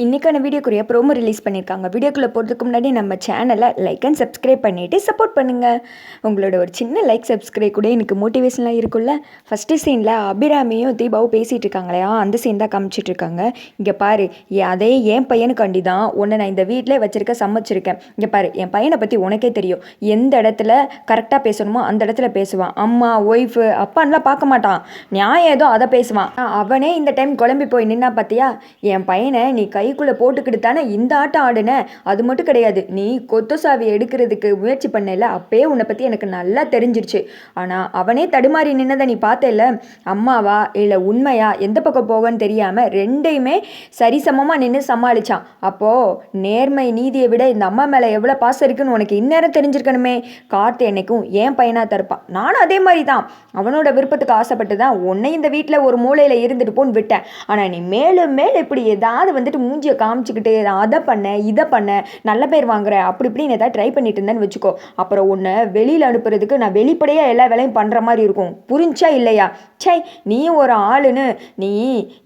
இன்றைக்கான வீடியோக்குரிய promo release பண்ணியிருக்காங்க. வீடியோக்குள்ளே போகிறதுக்கு முன்னாடி நம்ம சேனலை லைக் அண்ட் சப்ஸ்கிரைப் பண்ணிவிட்டு சப்போர்ட் பண்ணுங்கள். உங்களோட ஒரு சின்ன லைக் சப்ஸ்கிரைப் கூட எனக்கு மோட்டிவேஷனாக இருக்குல்ல. ஃபஸ்ட்டு சீனில் அபிராமியும் தீபாவும் பேசிகிட்டு இருக்காங்களையா, அந்த சீன் தான் காமிச்சிட்ருக்காங்க. இங்கே பாரு, அதே என் பையனுக்காண்டி தான் உன்னை நான் இந்த வீட்டில் வச்சுருக்க சமைச்சிருக்கேன். இங்கே பாரு, என் பையனை பற்றி உனக்கே தெரியும். எந்த இடத்துல கரெக்டாக பேசணுமோ அந்த இடத்துல பேசுவான். அம்மா ஒய்ஃபு அப்பான்லாம் பார்க்க மாட்டான். நியாயம் ஏதோ அதை பேசுவான். அவனே இந்த டைம் குழம்பி போய் நின்னா பார்த்தியா, என் பையனை நீ கைக்குள்ளே போட்டுக்கிட்டு தானே இந்த ஆட்டம் ஆடுன. அது மட்டும் கிடையாது, நீ கொத்து சாவி எடுக்கிறதுக்கு முயற்சி பண்ணல, அப்பயே உன்னை பற்றி எனக்கு நல்லா தெரிஞ்சிருச்சு. ஆனால் அவனே தடுமாறி நின்னதை நீ பார்த்தல. அம்மாவா இல்லை உண்மையா எந்த பக்கம் போகன்னு தெரியாமல் ரெண்டையுமே சரிசமமாக நின்று சமாளித்தான். அப்போது நேர்மை நீதியை விட இந்த அம்மா மேலே எவ்வளோ பாசம் இருக்குன்னு உனக்கு இந்நேரம் தெரிஞ்சிருக்கணுமே. கார்த்தி என்னைக்கும் ஏன் பையனாக தருப்பான். நானும் அதே மாதிரி தான் அவனோட விருப்பத்துக்கு ஆசைப்பட்டு தான் உன்னை இந்த வீட்டில் ஒரு மூலையில் இருந்துட்டு போன்னு விட்டேன். ஆனால் நீ மேலும் மேலும் இப்படி ஏதாவது வந்துட்டு மூஞ்சியை காமிச்சிக்கிட்டு அதை பண்ண இதை பண்ண நல்ல பேர் வாங்குற அப்படி இப்படின்னு ஏதாவது ட்ரை பண்ணிட்டு இருந்தேன்னு வச்சுக்கோ. அப்புறம் உன்னை வெளியில் அனுப்புறதுக்கு நான் வெளிப்படையாக எல்லா வேலையும் பண்ணுற மாதிரி இருக்கும். புரிஞ்சா இல்லையா? சை, நீயும் ஒரு ஆளுன்னு, நீ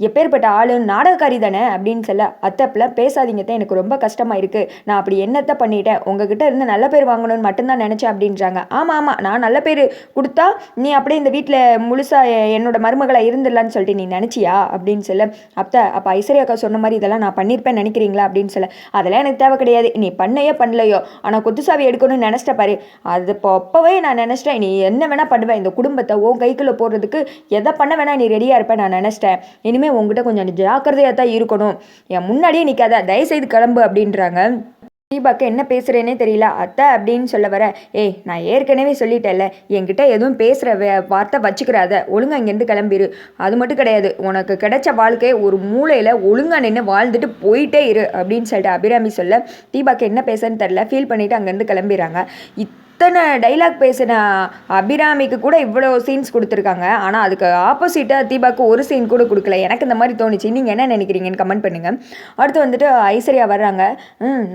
எப்பேற்பட்ட ஆளுன்னு நாடகக்காரி தானே அப்படின்னு சொல்ல, அத்தப்பில் பேசாதீங்க தான், எனக்கு ரொம்ப கஷ்டமாக இருக்குது. நான் அப்படி என்னத்தை பண்ணிட்டேன், உங்ககிட்ட இருந்து நல்ல பேர் வாங்கணும்னு மட்டும்தான் நினச்சேன் அப்படின்றாங்க. ஆமாம், நான் நல்ல பேர் கொடுத்தா நீ அப்படியே இந்த வீட்டில் முழுசாக என்னோட மருமகளாக இருந்துடலான்னு சொல்லிட்டு நீ நினச்சியா அப்படின்னு சொல்ல, அப்போ ஐஸ்வர்யா அக்கா சொன்ன மாதிரி இதெல்லாம் நான் பண்ணியிருப்பேன் நினைக்கிறீங்களா அப்படின்னு சொல்ல, அதெல்லாம் எனக்கு தேவை கிடையாது. நீ பண்ணையோ பண்ணலையோ, ஆனால் கொத்துசாவி எடுக்கணும்னு நினச்சிட்ட பாரு, அது அப்போவே நான் நினச்சிட்டேன் நீ என்ன வேணால் பண்ணுவேன், இந்த குடும்பத்தை உன் கைக்குள்ளே போடுறதுக்கு எதை பண்ண வேணா நீ ரெடியாக இருப்பேன் நான் நினச்சிட்டேன். இனிமேல் உங்ககிட்ட கொஞ்சம் ஜாக்கிரதையாக தான் இருக்கணும், என் முன்னாடியே நிற்காத, தயவுசெய்து கிளம்பு அப்படின்றாங்க. தீபாக்கு என்ன பேசுகிறேனே தெரியல. அத்தை அப்படின்னு சொல்ல வர, நான் ஏற்கனவே சொல்லிட்டேன்ல, என்கிட்ட எதுவும் பேசுகிற வார்த்தை வச்சுக்கிறாத, ஒழுங்காக இங்கேருந்து கிளம்பிடு. அது மட்டும் கிடையாது, உனக்கு கிடைச்ச வாழ்க்கையை ஒரு மூலையில் ஒழுங்காக நின்று வாழ்ந்துட்டு போயிட்டே இரு அப்படின்னு சொல்லிட்டு அபிராமி சொல்ல, தீபாக்கு என்ன பேசுன்னு தெரில, ஃபீல் பண்ணிவிட்டு அங்கேருந்து கிளம்பிடுறாங்க. இத்தனை டைலாக் பேசின அபிராமிக்கு கூட இவ்வளோ சீன்ஸ் கொடுத்துருக்காங்க. ஆனால் அதுக்கு ஆப்போசிட்டாக தீபாக்கு ஒரு சீன் கூட கொடுக்கல. எனக்கு இந்த மாதிரி தோணுச்சு. நீங்கள் என்ன நினைக்கிறீங்கன்னு கமெண்ட் பண்ணுங்கள். அடுத்து வந்துட்டு ஐஸ்வர்யா வர்றாங்க.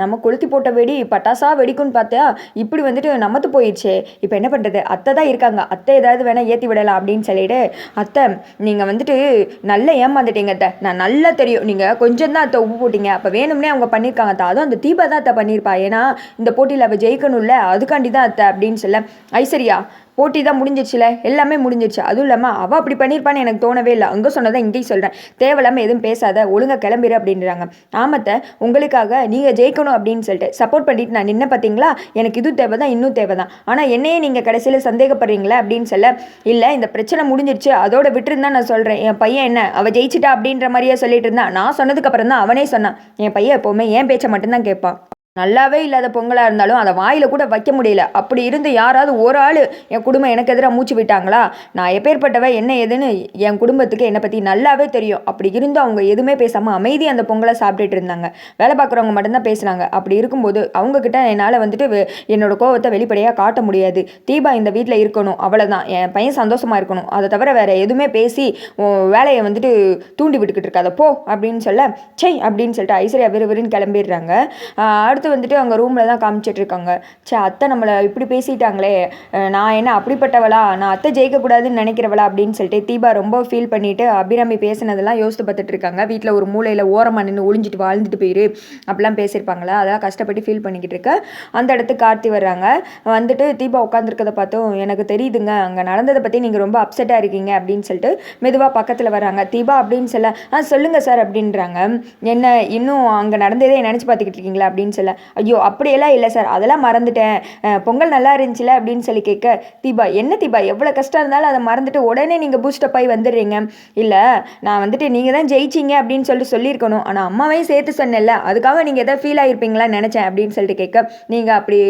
நம்ம கொளுத்தி போட்ட வெடி பட்டாசா வெடிக்கும்னு பார்த்தா இப்படி வந்துட்டு நமத்து போயிடுச்சு. இப்போ என்ன பண்ணுறது, அத்தை தான் இருக்காங்க, அத்தை ஏதாவது வேணால் ஏற்றி விடலாம் அப்படின்னு சொல்லிட்டு, அத்தை நீங்கள் வந்துட்டு நல்லா ஏமாந்துட்டீங்க அத்தை, நான் நல்லா தெரியும், நீங்கள் கொஞ்சம் தான் அத்தை உப்பு போட்டிங்க, அப்போ வேணும்னே அவங்க பண்ணியிருக்காங்க அத்தை, அதுவும் அந்த தீபா தான் அத்தை பண்ணியிருப்பா, ஏன்னா இந்த போட்டியில் அவள் ஜெயிக்கணும்ல, அதுக்காண்டி தான் அப்படின்னு சொல்ல, ஐஸ்வர்யா போட்டி தான் முடிஞ்சிச்சுல, எல்லாமே முடிஞ்சிச்சு, அதுவும் இல்லாமல் அவள் அப்படி பண்ணியிருப்பான்னு எனக்கு தோணவே இல்லை, அங்கே சொன்னதான் இங்கேயும் சொல்கிறேன், தேவையில்லாமல் எதுவும் பேசாத, ஒழுங்காக கிளம்பிடு அப்படின்றாங்க. ஆமத்தை உங்களுக்காக நீங்கள் ஜெயிக்கணும் அப்படின்னு சொல்லிட்டு சப்போர்ட் பண்ணிட்டு நான் நின்ன பார்த்தீங்களா, எனக்கு இது தேவை தான், இன்னும் தேவை தான், ஆனால் என்னையே நீங்கள் கடைசியில் சந்தேகப்படுறீங்களா அப்படின்னு சொல்ல, இல்லை இந்த பிரச்சனை முடிஞ்சிருச்சு அதோட விட்டுருந்தான் நான் சொல்கிறேன், என் பையன் என்ன அவள் ஜெயிச்சிட்டா அப்படின்ற மாதிரியே சொல்லிட்டு இருந்தான், நான் சொன்னதுக்கப்புறம் தான் அவனே சொன்னான், என் பையன் எப்போவுமே என் பேச்சை மட்டும்தான் கேட்பான், நல்லாவே இல்லாத பொங்கலாக இருந்தாலும் அதை வாயில் கூட வைக்க முடியல, அப்படி இருந்து யாராவது ஒரு ஆள் என் குடும்பம் எனக்கு எதிராக மூச்சு விட்டாங்களா, நான் எப்பேற்பட்டவ என்ன ஏதுன்னு என் குடும்பத்துக்கு என்னை பற்றி நல்லாவே தெரியும், அப்படி இருந்து அவங்க எதுவுமே பேசாமல் அமைதி அந்த பொங்கலை சாப்பிட்டுட்டு இருந்தாங்க, வேலை பார்க்குறவங்க மட்டும்தான் பேசுனாங்க. அப்படி இருக்கும்போது அவங்கக்கிட்ட என்னால் வந்துட்டு என்னோட கோவத்தை வெளிப்படையாக காட்ட முடியாது. தீபா இந்த வீட்டில் இருக்கணும், அவ்வளோதான், என் பையன் சந்தோஷமாக இருக்கணும், அதை தவிர வேறு எதுவுமே பேசி வேலையை வந்துட்டு தூண்டி விட்டுக்கிட்டு இருக்காத போ அப்படின்னு சொல்ல, சை அப்படின்னு சொல்லிட்டு ஐஸ்வர்யா விறுவிறுன்னு கிளம்பிடுறாங்க. அடுத்து வந்துட்டு அவங்க ரூமில் தான் காமிச்சிட்டு இருக்காங்க. அத்தை நம்மளை இப்படி பேசிட்டாங்களே, நான் என்ன அப்படிப்பட்டவளா, நான் அத்தை ஜெயிக்கக்கூடாதுன்னு நினைக்கிறவளா அப்படின்னு சொல்லிட்டு தீபா ரொம்ப ஃபீல் பண்ணிவிட்டு அபிராமி பேசினதெல்லாம் யோசித்து பார்த்துட்டு இருக்காங்க. வீட்டில் ஒரு மூலையில் ஓரமாக நின்று ஒளிஞ்சிட்டு வாழ்ந்துட்டு போயிரு அப்படிலாம் பேசியிருப்பாங்களா, அதெல்லாம் கஷ்டப்பட்டு ஃபீல் பண்ணிக்கிட்டு இருக்க. அந்த இடத்துக்கு கார்த்தி வர்றாங்க. வந்துட்டு தீபா உட்காந்துருக்கதை பார்த்தும் எனக்கு தெரியுதுங்க, அங்கே நடந்ததை பற்றி நீங்கள் ரொம்ப அப்செட்டாக இருக்கீங்க அப்படின்னு சொல்லிட்டு மெதுவாக பக்கத்தில் வர்றாங்க. தீபா அப்படின்னு சொல்ல, சொல்லுங்கள் சார் அப்படின்றாங்க. என்ன இன்னும் அங்கே நடந்ததே நினச்சி பார்த்துக்கிட்டு இருக்கீங்களா அப்படின்னு சொல்ல, ஐயோ அப்படியெல்லாம் இல்லை சார், அதெல்லாம் மறந்துட்டேன், பொங்கல் நல்லா இருந்துச்சுல அப்படின்னு சொல்லி கேட்க, தீபா என்ன தீபா எவ்வளோ கஷ்டம் இருந்தாலும் அதை மறந்துட்டு உடனே நீங்கள் பூஸ்டப் ஆகி வந்துடுறீங்க, இல்லை நான் வந்துட்டு நீங்கள் தான் ஜெயிச்சிங்க அப்படின்னு சொல்லிட்டு சொல்லியிருக்கணும், ஆனால் அம்மாவையும் சேர்த்து சொன்னேன்ல, அதுக்காக நீங்கள் எதாவது ஃபீல் ஆகிருப்பீங்களான்னு நினச்சேன் அப்படின்னு சொல்லிட்டு கேட்க, நீங்கள் அப்படி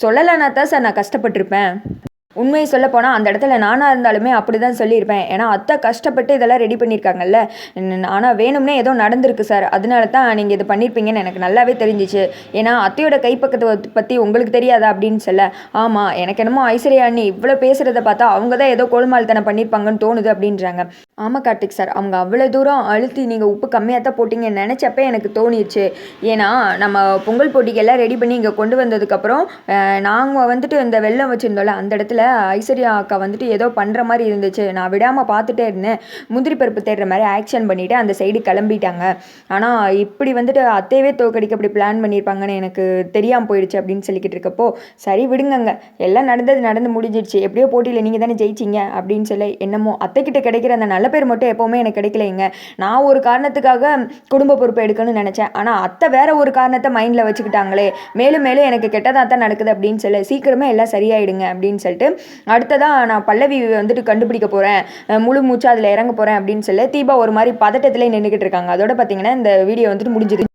சொல்லலைன்னா தான் சார் நான் கஷ்டப்பட்டிருப்பேன், உண்மையை சொல்லப்போனால் அந்த இடத்துல நானாக இருந்தாலுமே அப்படி தான் சொல்லியிருப்பேன், ஏன்னா அத்தை கஷ்டப்பட்டு இதெல்லாம் ரெடி பண்ணியிருக்காங்கல்ல, ஆனால் வேணும்னே ஏதோ நடந்திருக்கு சார், அதனால தான் நீங்கள் இது பண்ணியிருப்பீங்கன்னு எனக்கு நல்லாவே தெரிஞ்சிச்சு, ஏன்னா அத்தையோட கைப்பக்கத்தை பற்றி உங்களுக்கு தெரியாதா அப்படின்னு சொல்ல, ஆமாம் எனக்கு என்னமோ ஐஸ்வர்யா அண்ணி இவ்வளோ பேசுகிறத பார்த்தா அவங்க தான் ஏதோ கோல்மால்தனை பண்ணியிருப்பாங்கன்னு தோணுது அப்படின்றாங்க. ஆமாம் கார்த்திக் சார், அவங்க அவ்வளோ தூரம் அழுத்தி நீங்கள் உப்பு கம்மியாக தான் போட்டிங்கன்னு நினச்சப்பே எனக்கு தோணிடுச்சு, ஏன்னா நம்ம பொங்கல் போட்டிக்கெல்லாம் ரெடி பண்ணி இங்கே கொண்டு வந்ததுக்கப்புறம் நாங்கள் வந்துட்டு இந்த வெள்ளம் வச்சுருந்தோம்ல அந்த இடத்துல சீனில் ஐஸ்வர்யா அக்கா வந்துட்டு ஏதோ பண்ணுற மாதிரி இருந்துச்சு, நான் விடாமல் பார்த்துட்டே இருந்தேன், முந்திரி பருப்பு தேடுற மாதிரி ஆக்ஷன் பண்ணிவிட்டு அந்த சைடு கிளம்பிட்டாங்க. ஆனால் இப்படி வந்துட்டு அத்தையவே தோக்கடிக்க அப்படி பிளான் பண்ணியிருப்பாங்கன்னு எனக்கு தெரியாமல் போயிடுச்சு அப்படின்னு சொல்லிக்கிட்டு இருக்கப்போ, சரி விடுங்கங்க, எல்லாம் நடந்து முடிஞ்சிடுச்சு, எப்படியோ போட்டியில் நீங்கள் தானே ஜெயிச்சிங்க அப்படின்னு சொல்லி என்னமோ அத்தைக்கிட்ட கிடைக்கிற அந்த நல்ல பேர் மட்டும் எப்போவுமே எனக்கு கிடைக்கலைங்க. நான் ஒரு காரணத்துக்காக குடும்ப பொறுப்பை எடுக்கணும்னு நினச்சேன், ஆனால் அத்தை வேற ஒரு காரணத்தை மைண்டில் வச்சுக்கிட்டாங்களே, மேலும் மேலும் எனக்கு கெட்டதாக தான் நடக்குது அப்படின்னு சொல்லி சீக்கிரமே எல்லாம் சரியாயிடுங்க அப்படின்னு சொல்லிட்டு அடுத்ததாக நான் பல்லவி வந்துட்டு கண்டுபிடிக்க போகிறேன், முழு மூச்சா அதில் இறங்க போகிறேன் அப்படின்னு சொல்லி தீபா ஒரு மாதிரி பதட்டத்திலே நின்றுக்கிட்டு இருக்காங்க. அதோட பார்த்தீங்கன்னா இந்த வீடியோ வந்துட்டு முடிஞ்சிருச்சு.